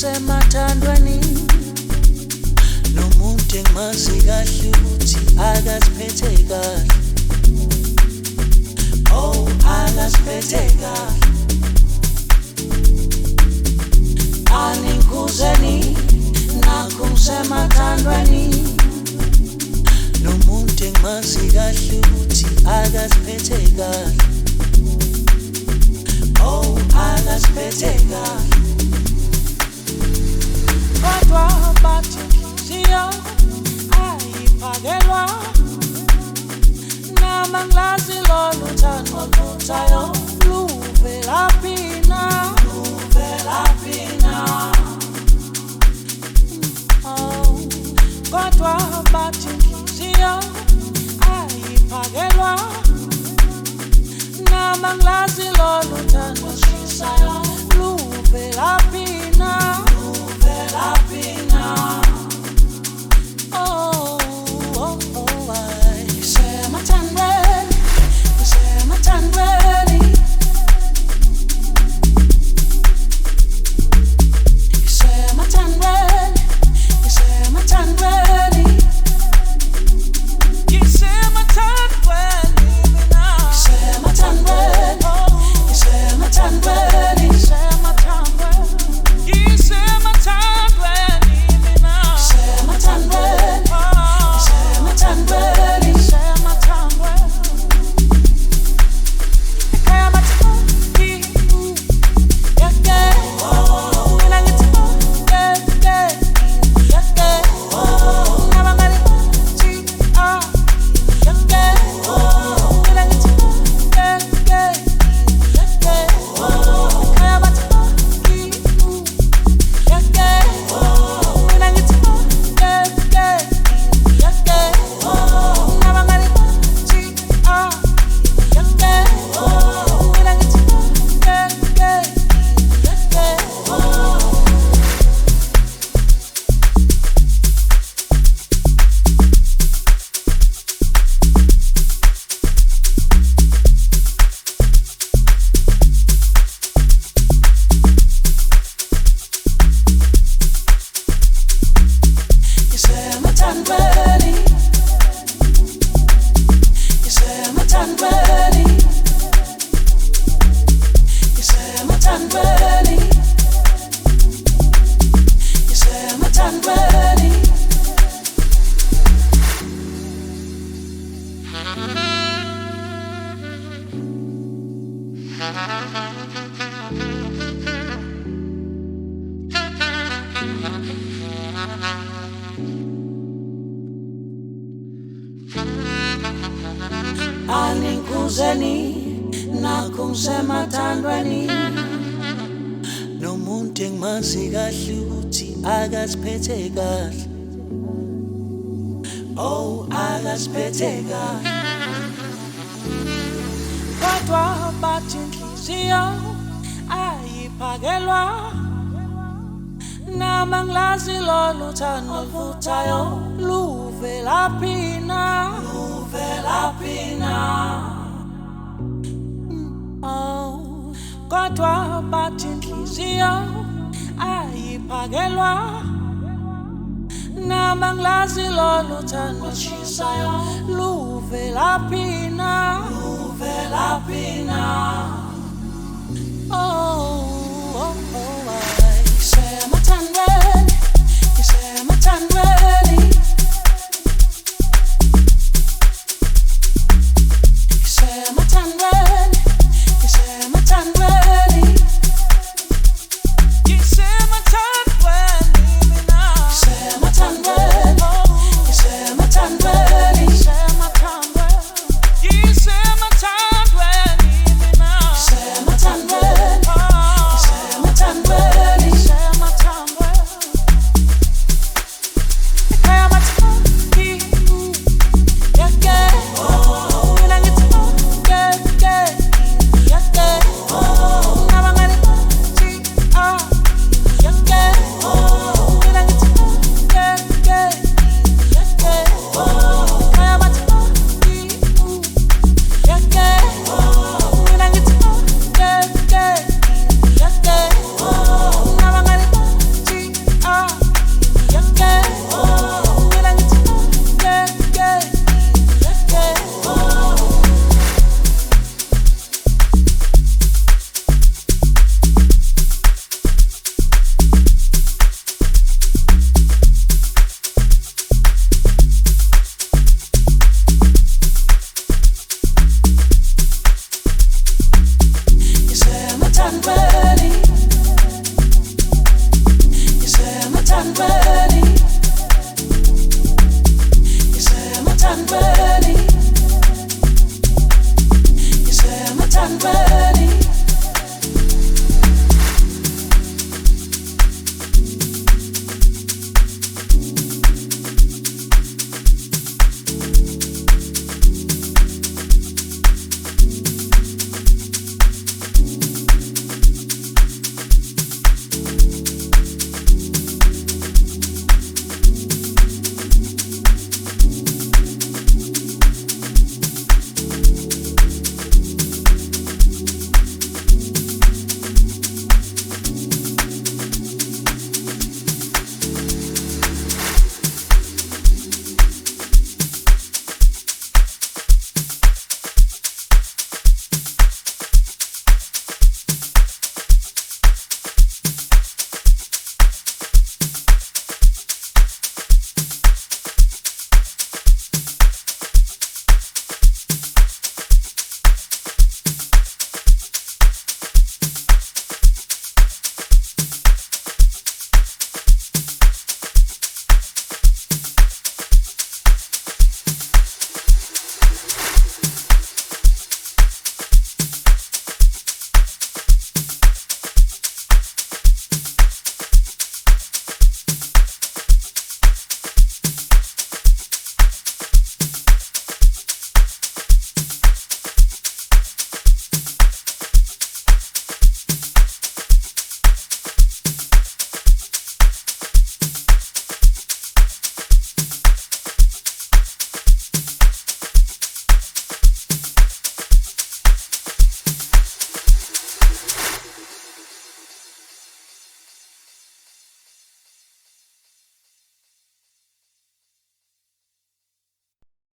Semathandweni nomuntu engimazi kahle ukuthi akaziphethe kahle. Oh, akaziphethe kahle. Anikhuzeni nakho semathandweni nomuntu engimazi kahle ukuthi akaziphethe kahle. Oh, akaziphethe kahle. Kodwa bathi inhliziyo ayiphakelwa namangilazi lolu thando oluthayo luvelaphi na, luvelaphi na. Oh, kodwa bathi inhliziyo ayiphakelwa namangilazi lolu thando oluthayo luvelaphi na, luvelaphi na. Oh, oh, oh, Semathandweni, Semathandweni, Semathandweni, Semathandweni, Semathandweni, Semathandweni, Semathandweni, Anikhuzeni nakho semathandweni nomuntu engimazi kahle ukuthi akaziphethe kahle. Oh, akaziphethe kahle. Kodwa bathi inhliziyo ayiphakelwa namangilazi lolu thando oluthayo luvelaphi na, luvelaphi na. Oh, kodwa bathi inhliziyo ayiphakelwa namangilazi lolu thando oluthayo luvelaphi na, luvelaphi na. Oh, oh, oh.